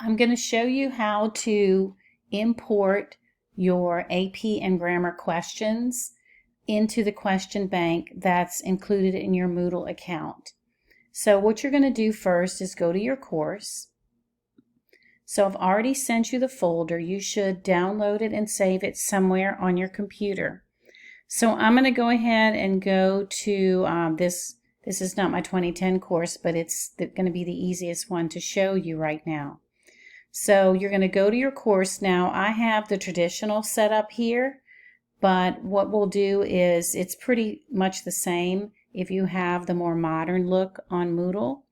I'm going to show you how to import your AP and grammar questions into the question bank that's included in your Moodle account. So what you're going to do first is go to your course. So I've already sent you the folder. You should download it and save it somewhere on your computer. So I'm going to go ahead and go to this is not my 2010 course, but it's going to be the easiest one to show you right now. So you're going to go to your course. Now I have the traditional setup here, but what we'll do is it's pretty much the same if you have the more modern look on Moodle.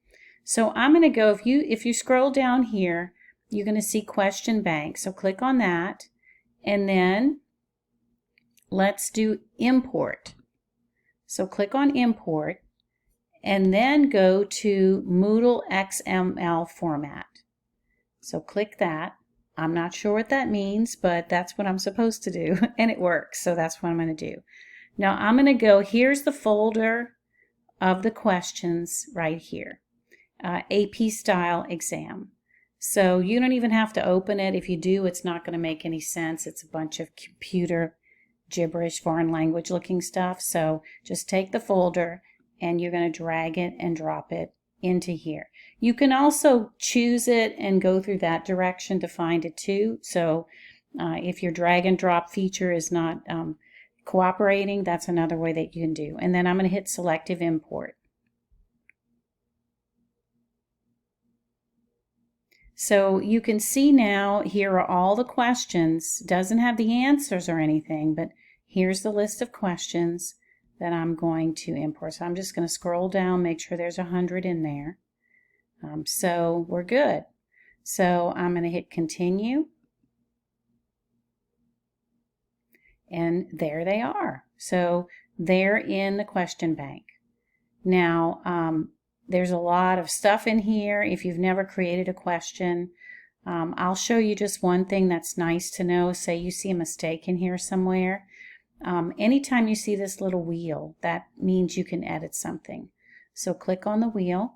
So I'm going to go, if you scroll down here, you're going to see question bank. So click on that, and then let's do import. So click on import, and then go to Moodle XML format. So click that. I'm not sure what that means, but that's what I'm supposed to do, and it works, so that's what I'm going to do. Now I'm going to go, here's the folder of the questions right here, AP style exam. So you don't even have to open it. If you do, it's not going to make any sense. It's a bunch of computer gibberish, foreign language looking stuff. So just take the folder and you're going to drag it and drop it into here. You can also choose it and go through that direction to find it too. So if your drag and drop feature is not cooperating, that's another way that you can do. And then I'm going to hit selective import. So you can see now here are all the questions. Doesn't have the answers or anything, but here's the list of questions that I'm going to import. So I'm just going to scroll down, make sure there's 100 in there. So we're good. So I'm going to hit continue. And there they are. So they're in the question bank. Now, there's a lot of stuff in here. If you've never created a question, I'll show you just one thing that's nice to know. Say you see a mistake in here somewhere. Anytime you see this little wheel, that means you can edit something. So click on the wheel.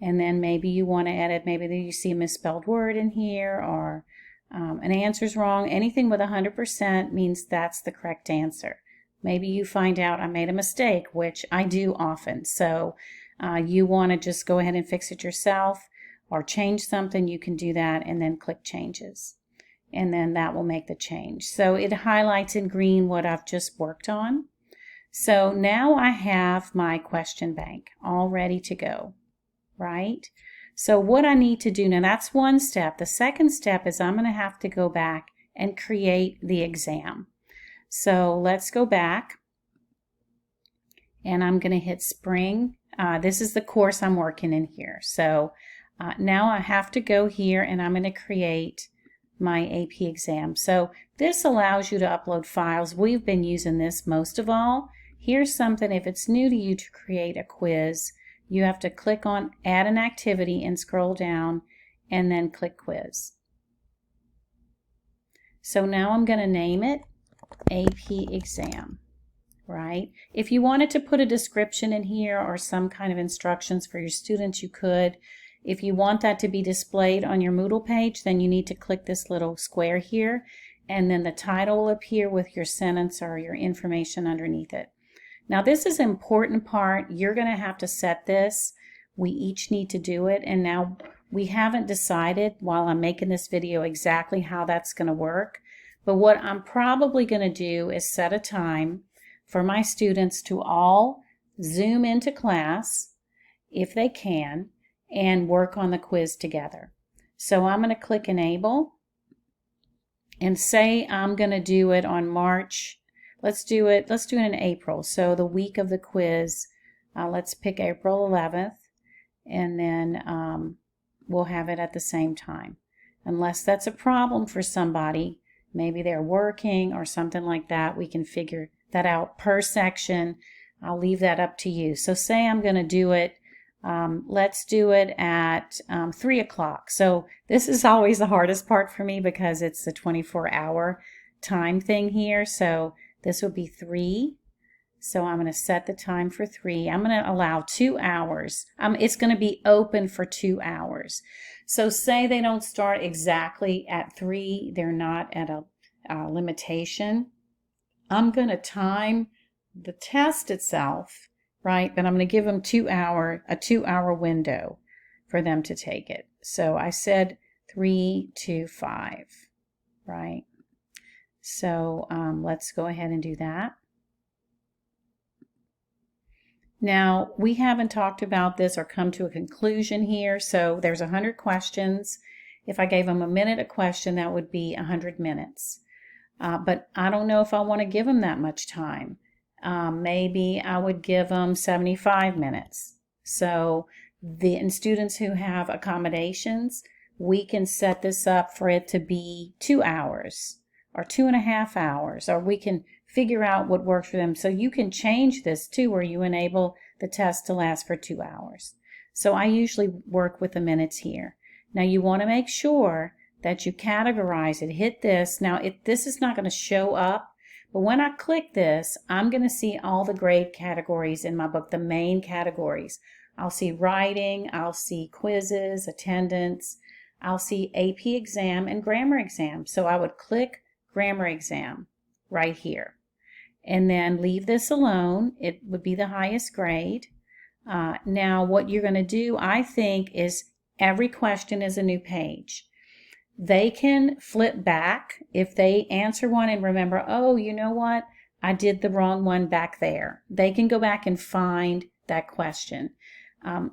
And then maybe you want to edit, maybe you see a misspelled word in here, or an answer's wrong. Anything with 100% means that's the correct answer. Maybe you find out I made a mistake, which I do often. So you want to just go ahead and fix it yourself or change something, you can do that and then click changes. And then that will make the change. So it highlights in green what I've just worked on. So now I have my question bank all ready to go, right? So what I need to do now, that's one step. The second step is I'm going to have to go back and create the exam. So let's go back, and I'm going to hit spring. This is the course I'm working in here. So now I have to go here, and I'm going to create my AP exam. So this allows you to upload files. We've been using this most of all. Here's something, if it's new to you to create a quiz, you have to click on add an activity and scroll down and then click quiz. So now I'm going to name it AP exam, right? If you wanted to put a description in here or some kind of instructions for your students, you could. If you want that to be displayed on your Moodle page, then you need to click this little square here, and then the title will appear with your sentence or your information underneath it. Now this is an important part. You're going to have to set this. We each need to do it, and now we haven't decided while I'm making this video exactly how that's going to work. But what I'm probably going to do is set a time for my students to all Zoom into class, if they can, and work on the quiz together. So I'm going to click enable and say I'm going to do it on March. Let's do it in April. So the week of the quiz, let's pick April 11th, and then we'll have it at the same time. Unless that's a problem for somebody, maybe they're working or something like that, we can figure that out per section. I'll leave that up to you. So say I'm going to do it, let's do it at 3 o'clock. So this is always the hardest part for me because it's the 24-hour time thing here. So this would be 3. So I'm going to set the time for 3. I'm going to allow 2 hours. It's going to be open for 2 hours. So say they don't start exactly at 3. They're not at a limitation. I'm going to time the test itself, right? But I'm going to give them a 2-hour window for them to take it. So I said 3 to 5, right? So let's go ahead and do that. Now, we haven't talked about this or come to a conclusion here. So there's 100 questions. If I gave them a minute a question, that would be 100 minutes. But I don't know if I want to give them that much time. Maybe I would give them 75 minutes. So in students who have accommodations, we can set this up for it to be 2 hours or 2.5 hours, or we can figure out what works for them. So you can change this too, where you enable the test to last for 2 hours. So I usually work with the minutes here. Now you want to make sure that you categorize it. Hit this. Now this is not going to show up, but when I click this, I'm going to see all the grade categories in my book, the main categories. I'll see writing, I'll see quizzes, attendance, I'll see AP exam and grammar exam. So I would click grammar exam right here and then leave this alone. It would be the highest grade. Now what you're going to do, I think, is every question is a new page. They can flip back if they answer one and remember, oh, you know what? I did the wrong one back there. They can go back and find that question.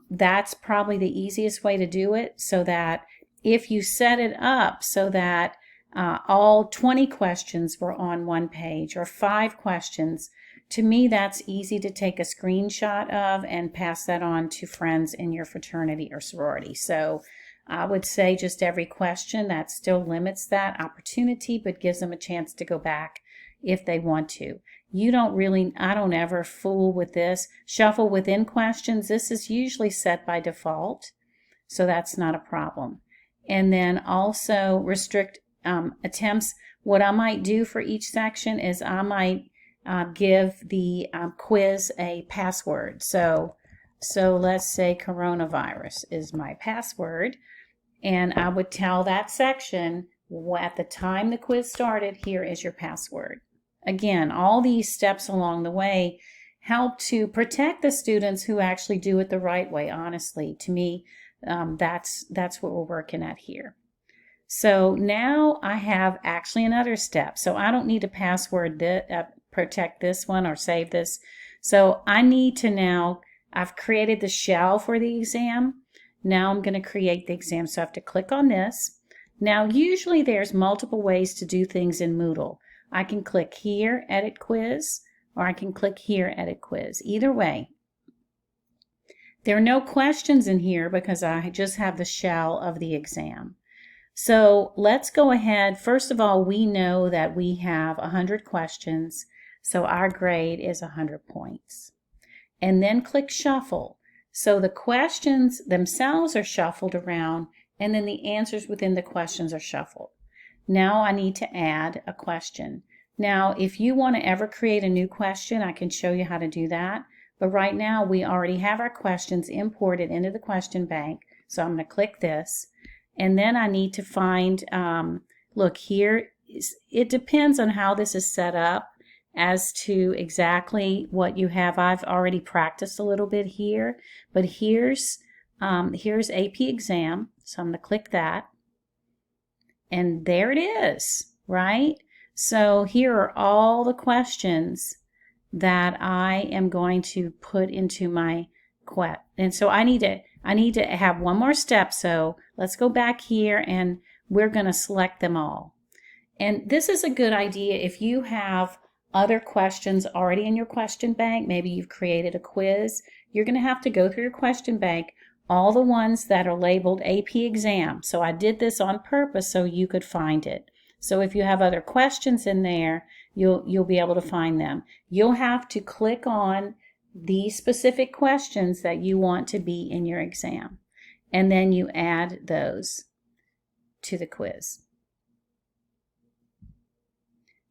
That's probably the easiest way to do it, so that if you set it up so that all 20 questions were on one page or 5 questions, to me that's easy to take a screenshot of and pass that on to friends in your fraternity or sorority. So I would say just every question. That still limits that opportunity, but gives them a chance to go back if they want to. I don't ever fool with this. Shuffle within questions. This is usually set by default, so that's not a problem. And then also restrict attempts. What I might do for each section is I might give the quiz a password. So let's say coronavirus is my password, and I would tell that section at the time the quiz started, here is your password. Again, all these steps along the way help to protect the students who actually do it the right way. Honestly, to me, that's what we're working at here. So now I have actually another step. So I don't need to password protect this one or save this. So I need to now, I've created the shell for the exam. Now I'm going to create the exam. So I have to click on this. Now usually there's multiple ways to do things in Moodle. I can click here, edit quiz, or I can click here, edit quiz. Either way. There are no questions in here because I just have the shell of the exam. So let's go ahead. First of all, we know that we have 100 questions, so our grade is 100 points. And then click shuffle. So the questions themselves are shuffled around, and then the answers within the questions are shuffled. Now I need to add a question. Now, if you want to ever create a new question, I can show you how to do that. But right now, we already have our questions imported into the question bank. So I'm going to click this. And then I need to find, look here, it depends on how this is set up as to exactly what you have. I've already practiced a little bit here, but here's AP exam. So I'm going to click that. And there it is, right? So here are all the questions that I am going to put into my quest. And so I need to have one more step. So let's go back here and we're going to select them all. And this is a good idea if you have other questions already in your question bank. Maybe you've created a quiz. You're going to have to go through your question bank, all the ones that are labeled AP exam. So I did this on purpose so you could find it. So if you have other questions in there, you'll be able to find them. You'll have to click on the specific questions that you want to be in your exam, and then you add those to the quiz.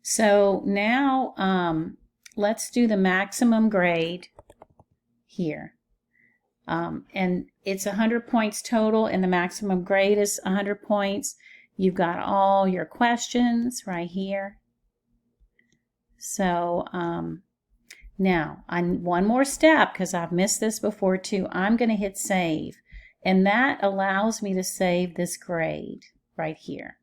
So now let's do the maximum grade here. And it's 100 points total, and the maximum grade is 100 points. You've got all your questions right here. So now, one more step, because I've missed this before too. I'm going to hit save, and that allows me to save this grade right here.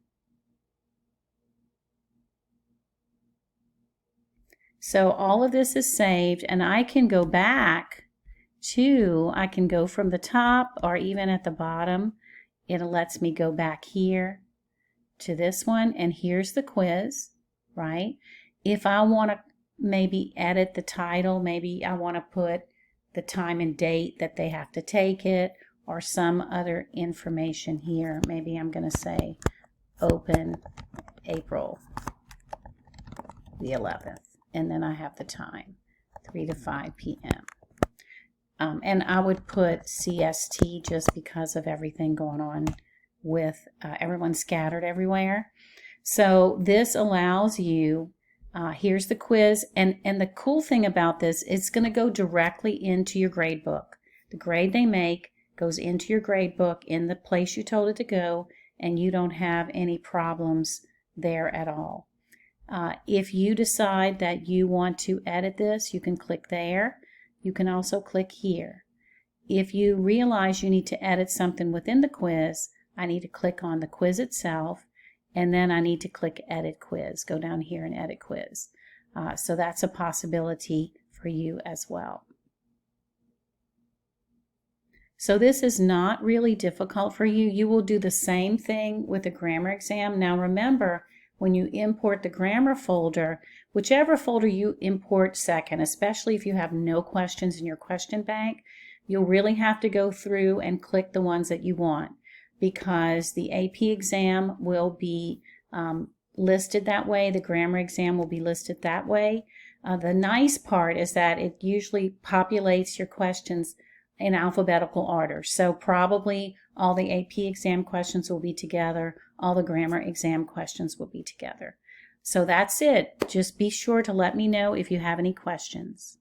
So all of this is saved, and I can go back to, I can go from the top or even at the bottom. It lets me go back here to this one, and here's the quiz, right? If I want to maybe edit the title, maybe I want to put the time and date that they have to take it, or some other information here. Maybe I'm going to say open April the 11th, and then I have the time, 3 to 5 p.m. And I would put CST just because of everything going on with everyone scattered everywhere. So this allows you, here's the quiz, and the cool thing about this, it's going to go directly into your grade book. The grade they make goes into your grade book in the place you told it to go, and you don't have any problems there at all. If you decide that you want to edit this, you can click there. You can also click here. If you realize you need to edit something within the quiz, I need to click on the quiz itself, and then I need to click Edit Quiz. Go down here and Edit Quiz. So that's a possibility for you as well. So this is not really difficult for you. You will do the same thing with the grammar exam. Now remember, when you import the grammar folder, whichever folder you import second, especially if you have no questions in your question bank, you'll really have to go through and click the ones that you want, because the AP exam will be listed that way. The grammar exam will be listed that way. The nice part is that it usually populates your questions in alphabetical order. So probably all the AP exam questions will be together. All the grammar exam questions will be together. So that's it. Just be sure to let me know if you have any questions.